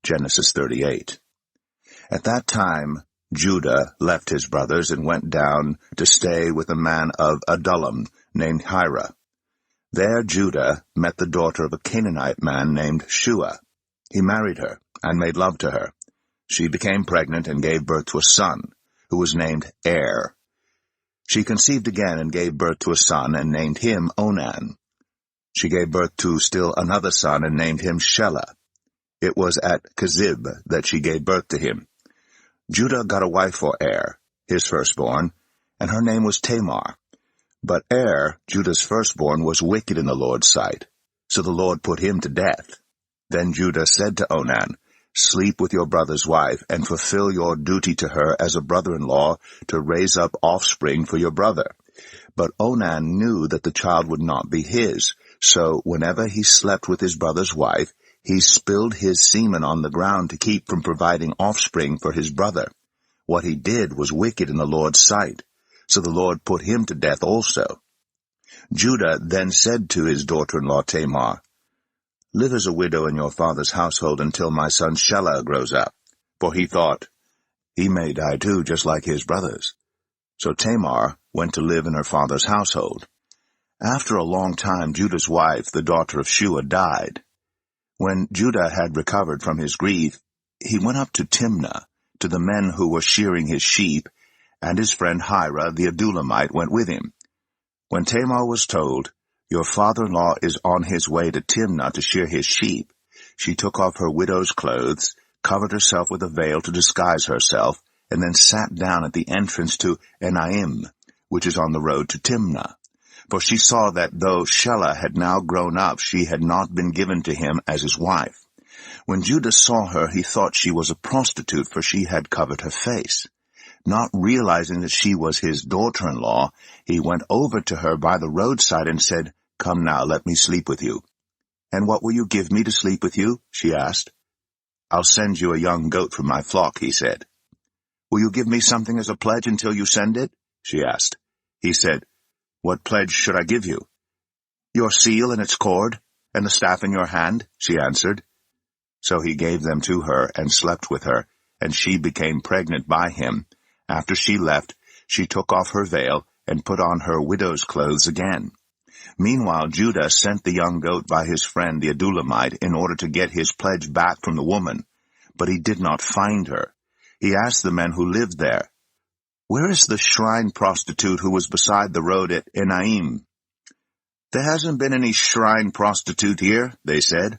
Genesis 38. At that time Judah left his brothers and went down to stay with a man of Adullam named Hira. There Judah met the daughter of a Canaanite man named Shua. He married her and made love to her. She became pregnant and gave birth to a son, who was named Er. She conceived again and gave birth to a son and named him Onan. She gave birth to still another son and named him Shelah. It was at Kezib that she gave birth to him. Judah got a wife for Er, his firstborn, and her name was Tamar. But Er, Judah's firstborn, was wicked in the Lord's sight, so the Lord put him to death. Then Judah said to Onan, "Sleep with your brother's wife, and fulfill your duty to her as a brother-in-law to raise up offspring for your brother." But Onan knew that the child would not be his, so whenever he slept with his brother's wife, he spilled his semen on the ground to keep from providing offspring for his brother. What he did was wicked in the Lord's sight, so the Lord put him to death also. Judah then said to his daughter-in-law Tamar, "Live as a widow in your father's household until my son Shelah grows up." For he thought, "He may die too, just like his brothers." So Tamar went to live in her father's household. After a long time, Judah's wife, the daughter of Shua, died. When Judah had recovered from his grief, he went up to Timnah, to the men who were shearing his sheep, and his friend Hira the Adullamite went with him. When Tamar was told, "Your father-in-law is on his way to Timnah to shear his sheep," she took off her widow's clothes, covered herself with a veil to disguise herself, and then sat down at the entrance to Enaim, which is on the road to Timnah. For she saw that though Shelah had now grown up, she had not been given to him as his wife. When Judah saw her, he thought she was a prostitute, for she had covered her face. Not realizing that she was his daughter-in-law, he went over to her by the roadside and said, "Come now, let me sleep with you." "And what will you give me to sleep with you?" she asked. "I'll send you a young goat from my flock," he said. "Will you give me something as a pledge until you send it?" she asked. He said, "What pledge should I give you?" "Your seal and its cord, and the staff in your hand," she answered. So he gave them to her and slept with her, and she became pregnant by him. After she left, she took off her veil and put on her widow's clothes again. Meanwhile, Judah sent the young goat by his friend the Adullamite in order to get his pledge back from the woman, but he did not find her. He asked the men who lived there, "Where is the shrine prostitute who was beside the road at Enaim?" "There hasn't been any shrine prostitute here," they said.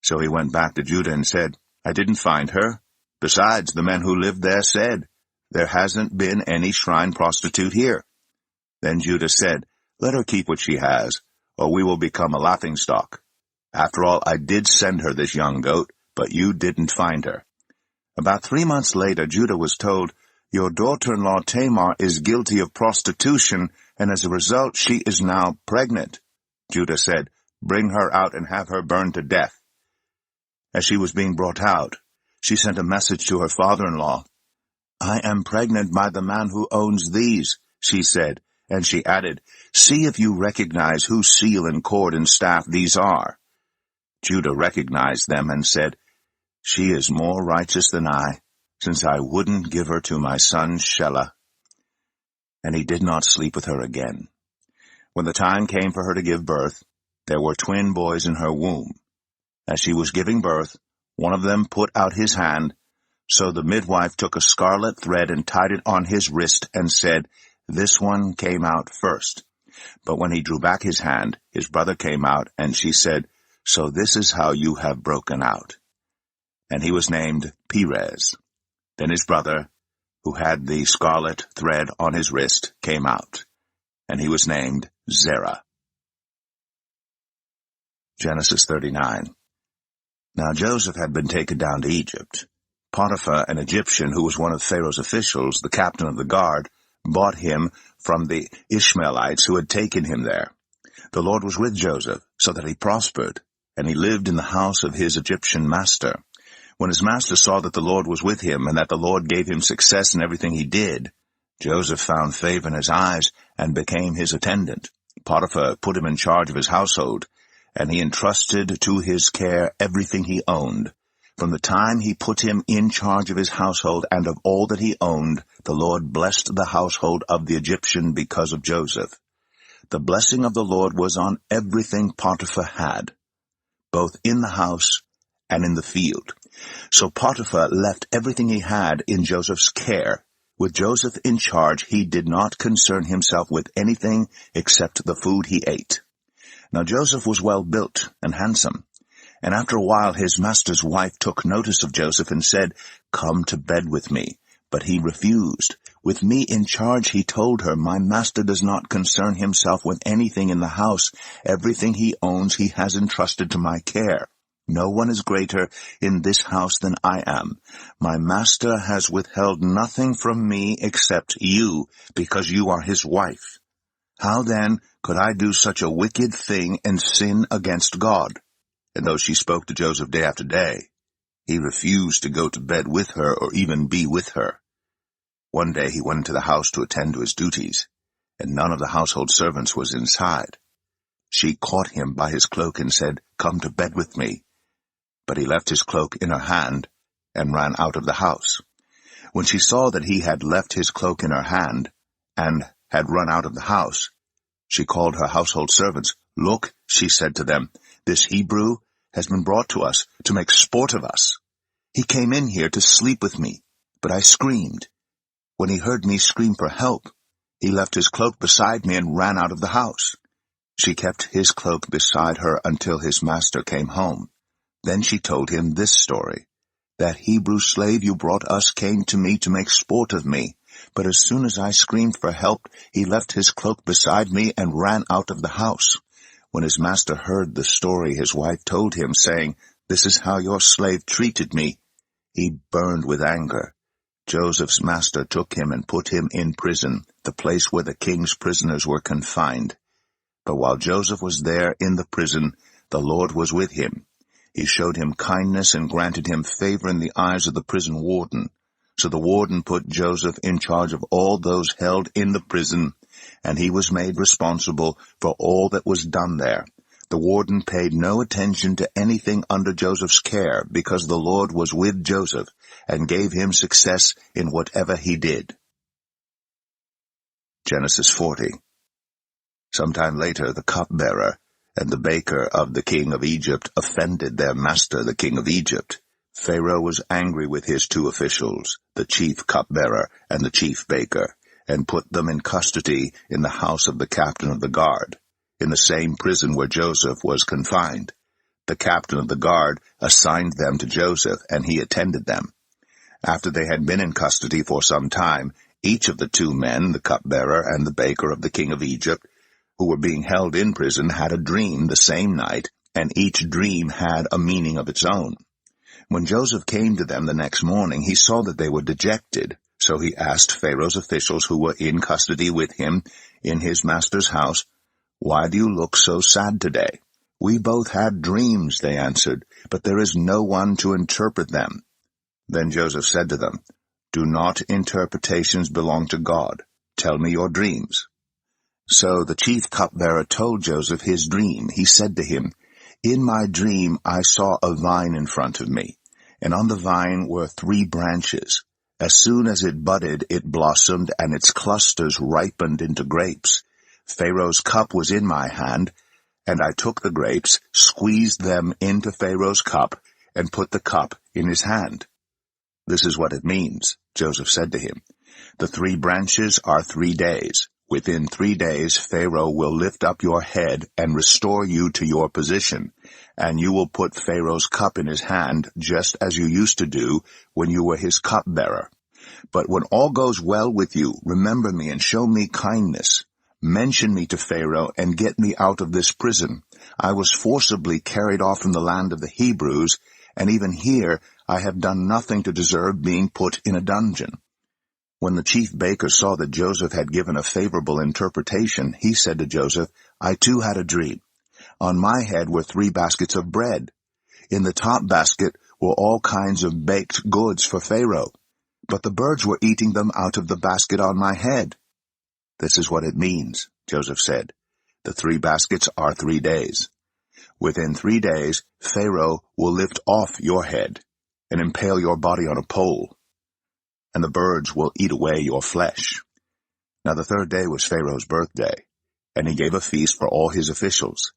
So he went back to Judah and said, "I didn't find her. Besides, the men who lived there said, 'There hasn't been any shrine prostitute here.'" Then Judah said, "Let her keep what she has, or we will become a laughingstock. After all, I did send her this young goat, but you didn't find her." About 3 months later, Judah was told, "Your daughter-in-law Tamar is guilty of prostitution, and as a result she is now pregnant." Judah said, "Bring her out and have her burned to death." As she was being brought out, she sent a message to her father-in-law. "I am pregnant by the man who owns these," she said, and she added, "See if you recognize whose seal and cord and staff these are." Judah recognized them and said, "She is more righteous than I, since I wouldn't give her to my son Shelah." And he did not sleep with her again. When the time came for her to give birth, there were twin boys in her womb. As she was giving birth, one of them put out his hand, so the midwife took a scarlet thread and tied it on his wrist and said, "This one came out first." But when he drew back his hand, his brother came out, and she said, "So this is how you have broken out." And he was named Perez. Then his brother, who had the scarlet thread on his wrist, came out, and he was named Zerah. Genesis 39. Now Joseph had been taken down to Egypt. Potiphar, an Egyptian who was one of Pharaoh's officials, the captain of the guard, bought him from the Ishmaelites who had taken him there. The Lord was with Joseph, so that he prospered, and he lived in the house of his Egyptian master. When his master saw that the Lord was with him, and that the Lord gave him success in everything he did, Joseph found favor in his eyes and became his attendant. Potiphar put him in charge of his household, and he entrusted to his care everything he owned. From the time he put him in charge of his household and of all that he owned, the Lord blessed the household of the Egyptian because of Joseph. The blessing of the Lord was on everything Potiphar had, both in the house and in the field. So Potiphar left everything he had in Joseph's care. With Joseph in charge, he did not concern himself with anything except the food he ate. Now Joseph was well built and handsome. And after a while his master's wife took notice of Joseph and said, "Come to bed with me." But he refused. With me in charge, he told her, "My master does not concern himself with anything in the house. Everything he owns he has entrusted to my care. No one is greater in this house than I am. My master has withheld nothing from me except you, because you are his wife. How then could I do such a wicked thing and sin against God?" And though she spoke to Joseph day after day, he refused to go to bed with her or even be with her. One day he went into the house to attend to his duties, and none of the household servants was inside. She caught him by his cloak and said, "Come to bed with me." But he left his cloak in her hand and ran out of the house. When she saw that he had left his cloak in her hand and had run out of the house, she called her household servants. "Look," she said to them, "this Hebrew has been brought to us to make sport of us. He came in here to sleep with me, but I screamed. When he heard me scream for help, he left his cloak beside me and ran out of the house." She kept his cloak beside her until his master came home. Then she told him this story. "That Hebrew slave you brought us came to me to make sport of me, but as soon as I screamed for help, he left his cloak beside me and ran out of the house." When his master heard the story his wife told him, saying, "This is how your slave treated me," he burned with anger. Joseph's master took him and put him in prison, the place where the king's prisoners were confined. But while Joseph was there in the prison, the Lord was with him. He showed him kindness and granted him favor in the eyes of the prison warden. So the warden put Joseph in charge of all those held in the prison, and he was made responsible for all that was done there. The warden paid no attention to anything under Joseph's care, because the Lord was with Joseph and gave him success in whatever he did. Genesis 40. Sometime later, the cupbearer and the baker of the king of Egypt offended their master, the king of Egypt. Pharaoh was angry with his two officials, the chief cupbearer and the chief baker, and put them in custody in the house of the captain of the guard, in the same prison where Joseph was confined. The captain of the guard assigned them to Joseph, and he attended them. After they had been in custody for some time, each of the two men, the cupbearer and the baker of the king of Egypt, who were being held in prison, had a dream the same night, and each dream had a meaning of its own. When Joseph came to them the next morning, he saw that they were dejected. So he asked Pharaoh's officials who were in custody with him in his master's house, "Why do you look so sad today?" "We both had dreams," they answered, "but there is no one to interpret them." Then Joseph said to them, "Do not interpretations belong to God? Tell me your dreams." So the chief cupbearer told Joseph his dream. He said to him, "In my dream I saw a vine in front of me, and on the vine were 3 branches. As soon as it budded, it blossomed, and its clusters ripened into grapes. Pharaoh's cup was in my hand, and I took the grapes, squeezed them into Pharaoh's cup, and put the cup in his hand." "This is what it means," Joseph said to him. "The 3 branches are 3 days. Within 3 days Pharaoh will lift up your head and restore you to your position, and you will put Pharaoh's cup in his hand, just as you used to do when you were his cupbearer. But when all goes well with you, remember me and show me kindness. Mention me to Pharaoh and get me out of this prison. I was forcibly carried off from the land of the Hebrews, and even here I have done nothing to deserve being put in a dungeon." When the chief baker saw that Joseph had given a favorable interpretation, he said to Joseph, "I too had a dream. On my head were 3 baskets of bread. In the top basket were all kinds of baked goods for Pharaoh, but the birds were eating them out of the basket on my head." "This is what it means," Joseph said. "The 3 baskets are 3 days. Within 3 days, Pharaoh will lift off your head. and impale your body on a pole, and the birds will eat away your flesh." Now the third day was Pharaoh's birthday, and he gave a feast for all his officials.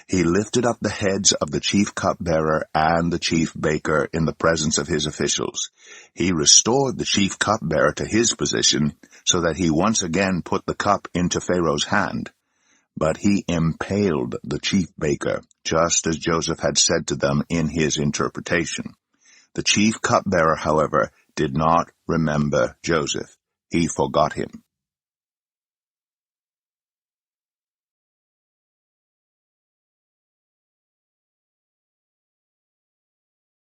He lifted up the heads of the chief cupbearer and the chief baker in the presence of his officials. He restored the chief cupbearer to his position, so that he once again put the cup into Pharaoh's hand. But he impaled the chief baker, just as Joseph had said to them in his interpretation. The chief cupbearer, however, did not remember Joseph. He forgot him.